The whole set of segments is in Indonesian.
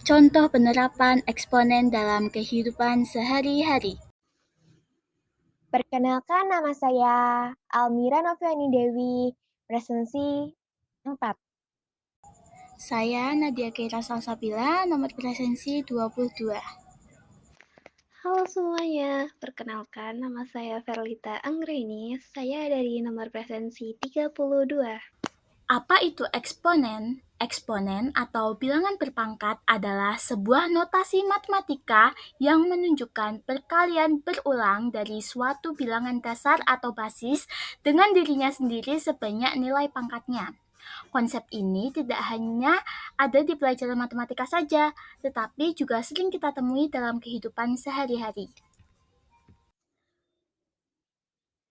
Contoh penerapan eksponen dalam kehidupan sehari-hari. Perkenalkan, nama saya Almira Noviani Dewi, presensi 4. Saya Nadia Keira Salsabila, nomor presensi 22. Halo semuanya, perkenalkan nama saya Verlita Anggreni, saya dari nomor presensi 32. Apa itu eksponen? Eksponen atau bilangan berpangkat adalah sebuah notasi matematika yang menunjukkan perkalian berulang dari suatu bilangan dasar atau basis dengan dirinya sendiri sebanyak nilai pangkatnya. Konsep ini tidak hanya ada di pelajaran matematika saja, tetapi juga sering kita temui dalam kehidupan sehari-hari.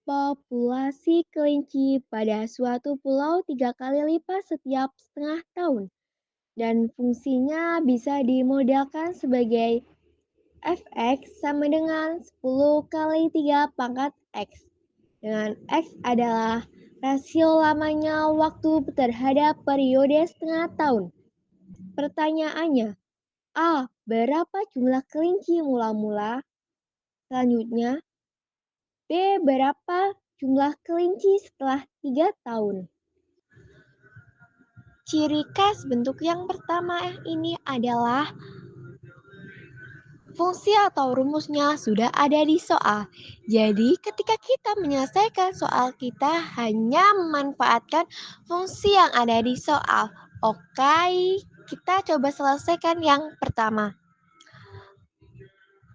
Populasi kelinci pada suatu pulau 3 kali lipat setiap setengah tahun. Dan fungsinya bisa dimodelkan sebagai fx sama dengan 10 kali 3 pangkat x. Dengan x adalah rasio lamanya waktu terhadap periode setengah tahun. Pertanyaannya, A. Berapa jumlah kelinci mula-mula? Selanjutnya, B. Berapa jumlah kelinci setelah 3 tahun? Ciri khas bentuk yang pertama ini adalah fungsi atau rumusnya sudah ada di soal. Jadi ketika kita menyelesaikan soal, kita hanya memanfaatkan fungsi yang ada di soal. Oke, kita coba selesaikan yang pertama.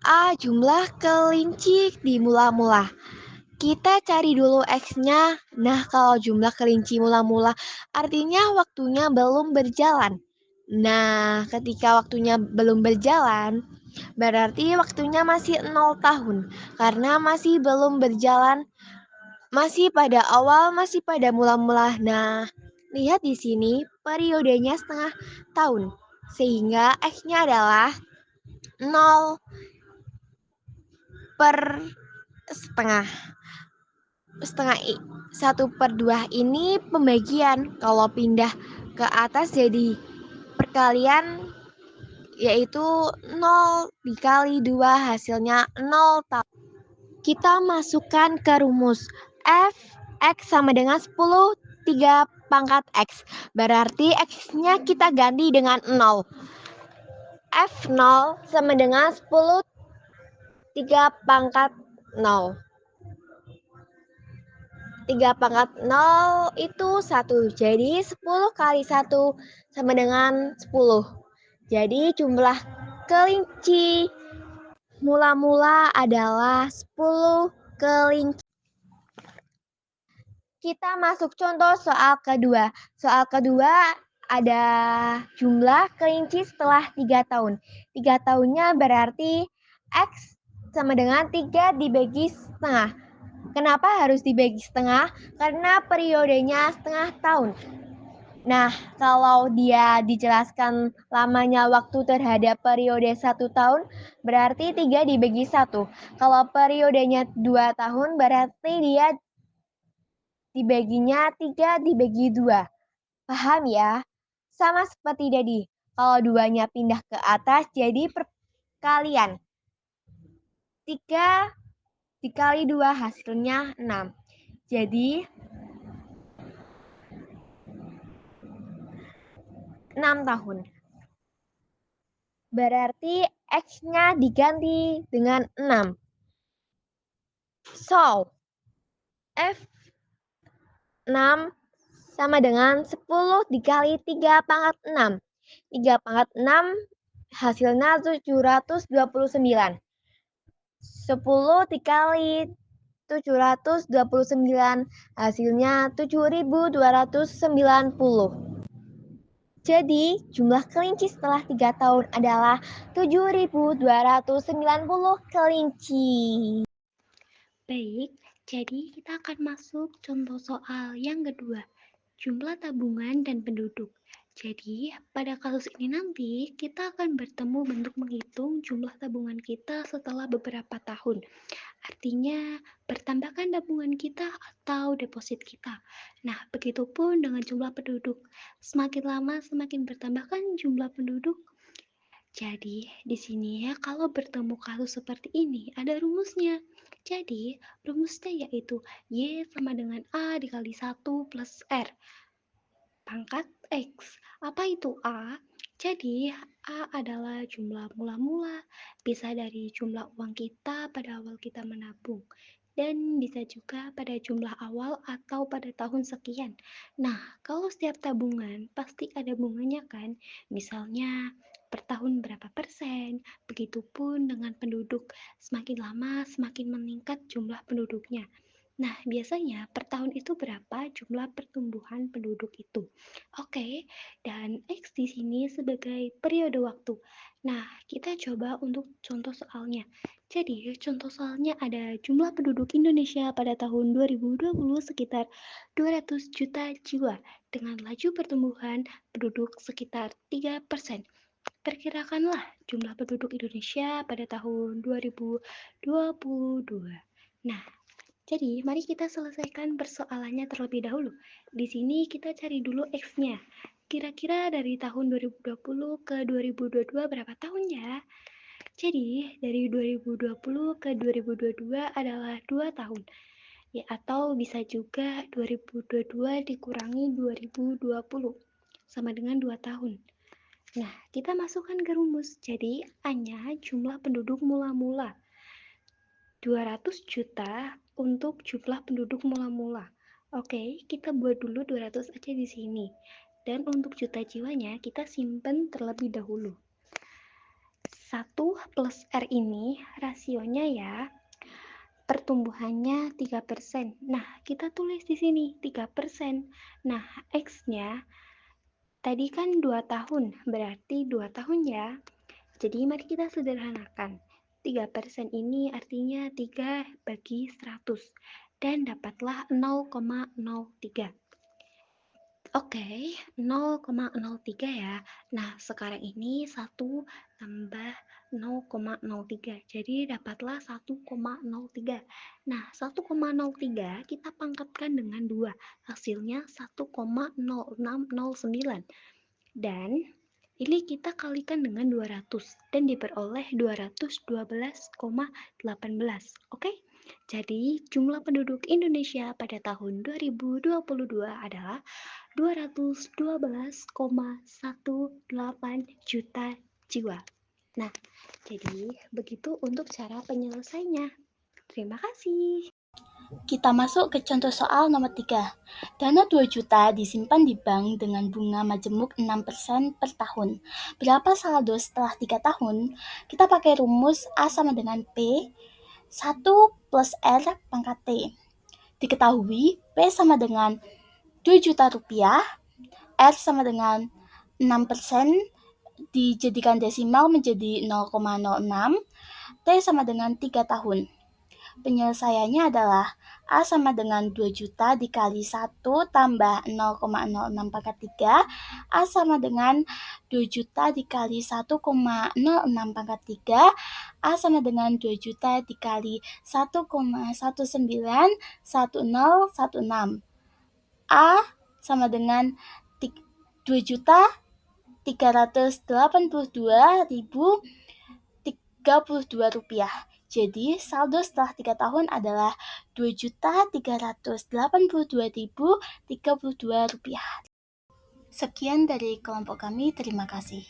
A. Jumlah kelinci di mula-mula. Kita cari dulu X-nya. Nah, kalau jumlah kelinci mula-mula artinya waktunya belum berjalan. Nah, ketika waktunya belum berjalan, berarti waktunya masih 0 tahun. Karena masih belum berjalan, masih pada awal, masih pada mula-mula. Nah, lihat di sini periodenya setengah tahun. Sehingga X-nya adalah 0 per setengah. 1/2 ini pembagian. Kalau pindah ke atas jadi perkalian, yaitu 0 dikali 2 hasilnya 0 tahun. Kita masukkan ke rumus f x sama dengan 10 3 pangkat x. Berarti x-nya kita ganti dengan 0. F0 sama dengan 10 3 pangkat 0. 3 pangkat 0 itu 1. Jadi 10 kali 1 sama dengan 10. Jadi jumlah kelinci mula-mula adalah 10 kelinci. Kita masuk contoh soal kedua. Soal kedua ada jumlah kelinci setelah 3 tahun. 3 tahunnya berarti X sama dengan 3 dibagi setengah. Kenapa harus dibagi setengah? Karena periodenya setengah tahun. Nah, kalau dia dijelaskan lamanya waktu terhadap periode 1 tahun, berarti 3 dibagi 1. Kalau periodenya 2 tahun, berarti dia dibaginya 3 dibagi 2. Paham ya? Sama seperti tadi. Kalau 2-nya pindah ke atas, jadi perkalian. 3 dikali 2 hasilnya 6. Jadi 6 tahun. Berarti X-nya diganti dengan 6. So, F6 sama dengan 10 dikali 3 pangkat 6. 3 pangkat 6 hasilnya 729. 10 dikali 729 hasilnya 7290. Jadi, jumlah kelinci setelah 3 tahun adalah 7290 kelinci. Baik, jadi kita akan masuk contoh soal yang kedua, jumlah tabungan dan penduduk. Jadi, pada kasus ini nanti kita akan bertemu bentuk menghitung jumlah tabungan kita setelah beberapa tahun. Artinya, bertambahkan tabungan kita atau deposit kita. Nah, begitupun dengan jumlah penduduk. Semakin lama, semakin bertambahkan jumlah penduduk. Jadi, di sini ya kalau bertemu kasus seperti ini ada rumusnya. Jadi, rumusnya yaitu Y sama dengan A dikali 1 plus R pangkat X. Apa itu A? Jadi, A adalah jumlah mula-mula, bisa dari jumlah uang kita pada awal kita menabung, dan bisa juga pada jumlah awal atau pada tahun sekian. Nah, kalau setiap tabungan pasti ada bunganya kan? Misalnya, per tahun berapa persen, begitupun dengan penduduk. Semakin lama, semakin meningkat jumlah penduduknya. Nah, biasanya per tahun itu berapa jumlah pertumbuhan penduduk itu? Oke, dan X di sini sebagai periode waktu. Nah, kita coba untuk contoh soalnya. Jadi, contoh soalnya ada jumlah penduduk Indonesia pada tahun 2020 sekitar 200 juta jiwa dengan laju pertumbuhan penduduk sekitar 3%. Perkirakanlah jumlah penduduk Indonesia pada tahun 2022. Nah, jadi, mari kita selesaikan persoalannya terlebih dahulu. Di sini kita cari dulu X-nya. Kira-kira dari tahun 2020 ke 2022 berapa tahun ya? Jadi, dari 2020 ke 2022 adalah 2 tahun. Ya, atau bisa juga 2022 dikurangi 2020. Sama dengan 2 tahun. Nah, kita masukkan ke rumus. Jadi, A-nya jumlah penduduk mula-mula. 200 juta untuk jumlah penduduk mula-mula. Oke, kita buat dulu 200 aja di sini. Dan untuk juta jiwanya kita simpen terlebih dahulu. 1 plus R ini rasionya ya, pertumbuhannya 3%. Nah, kita tulis di sini 3%. Nah, X-nya tadi kan 2 tahun, berarti 2 tahun ya. Jadi mari kita sederhanakan. 3% ini artinya 3 bagi 100 dan dapatlah 0,03. Oke, 0,03 ya. Nah, sekarang ini 1 tambah 0,03. Jadi dapatlah 1,03. Nah, 1,03 kita pangkatkan dengan 2. Hasilnya 1,0609. Dan ini kita kalikan dengan 200 dan diperoleh 212,18. Oke? Jadi, jumlah penduduk Indonesia pada tahun 2022 adalah 212,18 juta jiwa. Nah, jadi begitu untuk cara penyelesaiannya. Terima kasih. Kita masuk ke contoh soal nomor 3. Dana 2 juta disimpan di bank dengan bunga majemuk 6% per tahun. Berapa saldo setelah 3 tahun? Kita pakai rumus A sama dengan P, 1 plus R pangkat T. Diketahui P sama dengan 2 juta rupiah, R sama dengan 6%, dijadikan desimal menjadi 0,06, T sama dengan 3 tahun. Penyelesaiannya adalah A sama dengan 2 juta dikali 1 tambah 0,06 pangkat 3. A sama dengan 2 juta dikali 1,06 pangkat 3. A sama dengan 2 juta dikali 1,191016. A sama dengan 2 juta 382.032 rupiah. Jadi, saldo setelah 3 tahun adalah 2.382.032 rupiah. Sekian dari kelompok kami, terima kasih.